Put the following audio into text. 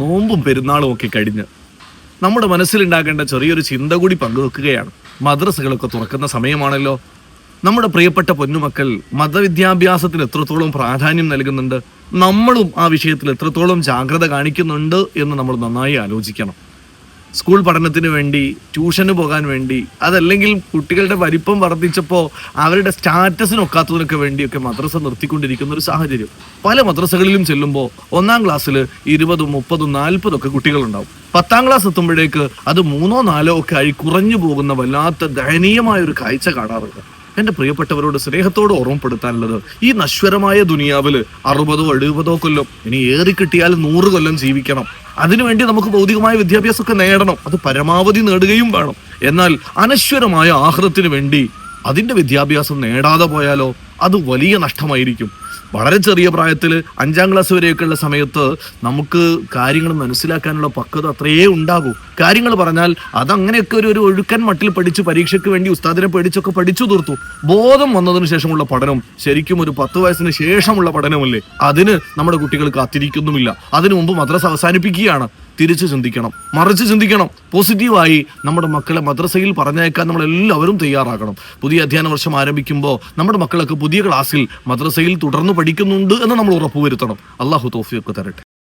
നോമ്പും പെരുന്നാളും ഒക്കെ കഴിഞ്ഞ് നമ്മുടെ മനസ്സിലുണ്ടാകേണ്ട ചെറിയൊരു ചിന്ത കൂടി പങ്കുവെക്കുകയാണ്. മദ്രസകളൊക്കെ തുറക്കുന്ന സമയമാണല്ലോ. നമ്മുടെ പ്രിയപ്പെട്ട പൊന്നുമക്കൾ മതവിദ്യാഭ്യാസത്തിന് എത്രത്തോളം പ്രാധാന്യം നൽകുന്നുണ്ട്, നമ്മളും ആ വിഷയത്തിൽ എത്രത്തോളം ജാഗ്രത കാണിക്കുന്നുണ്ട് എന്ന് നമ്മൾ നന്നായി ആലോചിക്കണം. സ്കൂൾ പഠനത്തിന് വേണ്ടി, ട്യൂഷന് പോകാൻ വേണ്ടി, അതല്ലെങ്കിൽ കുട്ടികളുടെ വലിപ്പം വർദ്ധിച്ചപ്പോൾ അവരുടെ സ്റ്റാറ്റസിനൊക്കാത്തതിനൊക്കെ വേണ്ടിയൊക്കെ മദ്രസ നിർത്തിക്കൊണ്ടിരിക്കുന്ന ഒരു സാഹചര്യം. പല മദ്രസകളിലും ചെല്ലുമ്പോൾ 1-ാം ക്ലാസ്സിൽ 20, 30, 40 കുട്ടികളുണ്ടാവും. 10-ാം ക്ലാസ് എത്തുമ്പോഴേക്ക് അത് 3, 4 ഒക്കെ ആയി കുറഞ്ഞു പോകുന്ന വല്ലാത്ത ദയനീയമായ ഒരു കാഴ്ച കാണാറുണ്ട്. എൻ്റെ പ്രിയപ്പെട്ടവരോട് സ്നേഹത്തോട് ഓർമ്മപ്പെടുത്താനുള്ളത്, ഈ നശ്വരമായ ദുനിയാവില് 60, 70 കൊല്ലം, ഇനി ഏറി കിട്ടിയാൽ 100 കൊല്ലം ജീവിക്കണം. അതിനുവേണ്ടി നമുക്ക് ഭൗതികമായ വിദ്യാഭ്യാസമൊക്കെ നേടണം, അത് പരമാവധി നേടുകയും വേണം. എന്നാൽ അനശ്വരമായ ആഖിറത്തിന് വേണ്ടി അതിൻ്റെ വിദ്യാഭ്യാസം നേടാതെ പോയാലോ, അത് വലിയ നഷ്ടമായിരിക്കും. വളരെ ചെറിയ പ്രായത്തിൽ 5-ാം ക്ലാസ് വരെയൊക്കെയുള്ള സമയത്ത് നമുക്ക് കാര്യങ്ങൾ മനസ്സിലാക്കാനുള്ള പക്വത അത്രയേ ഉണ്ടാകൂ. കാര്യങ്ങൾ പറഞ്ഞാൽ അതങ്ങനെയൊക്കെ ഒരു ഒഴുക്കൻ മട്ടിൽ പഠിച്ച് പരീക്ഷയ്ക്ക് വേണ്ടി ഉസ്താദിനെ പേടിച്ചൊക്കെ പഠിച്ചു തീർത്തു. ബോധം വന്നതിന് ശേഷമുള്ള പഠനം ശരിക്കും ഒരു 10 വയസ്സിന് ശേഷമുള്ള പഠനമല്ലേ. അതിന് നമ്മുടെ കുട്ടികൾ കാത്തിരിക്കുന്നുമില്ല. അതിനു മുമ്പ് മദ്രസ അവസാനിപ്പിക്കുകയാണ്. തിരിച്ച് ചിന്തിക്കണം, മറിച്ച് ചിന്തിക്കണം. പോസിറ്റീവായി നമ്മുടെ മക്കളെ മദ്രസയിൽ പറഞ്ഞയക്കാൻ നമ്മൾ എല്ലാവരും തയ്യാറാകണം. പുതിയ അധ്യയന വർഷം ആരംഭിക്കുമ്പോൾ നമ്മുടെ മക്കളൊക്കെ പുതിയ ക്ലാസ്സിൽ മദ്രസയിൽ തുടർന്ന് പഠിക്കുന്നുണ്ട് എന്ന് നമ്മൾ ഉറപ്പുവരുത്തണം. അള്ളാഹു തൗഫീഖ് തരട്ടെ.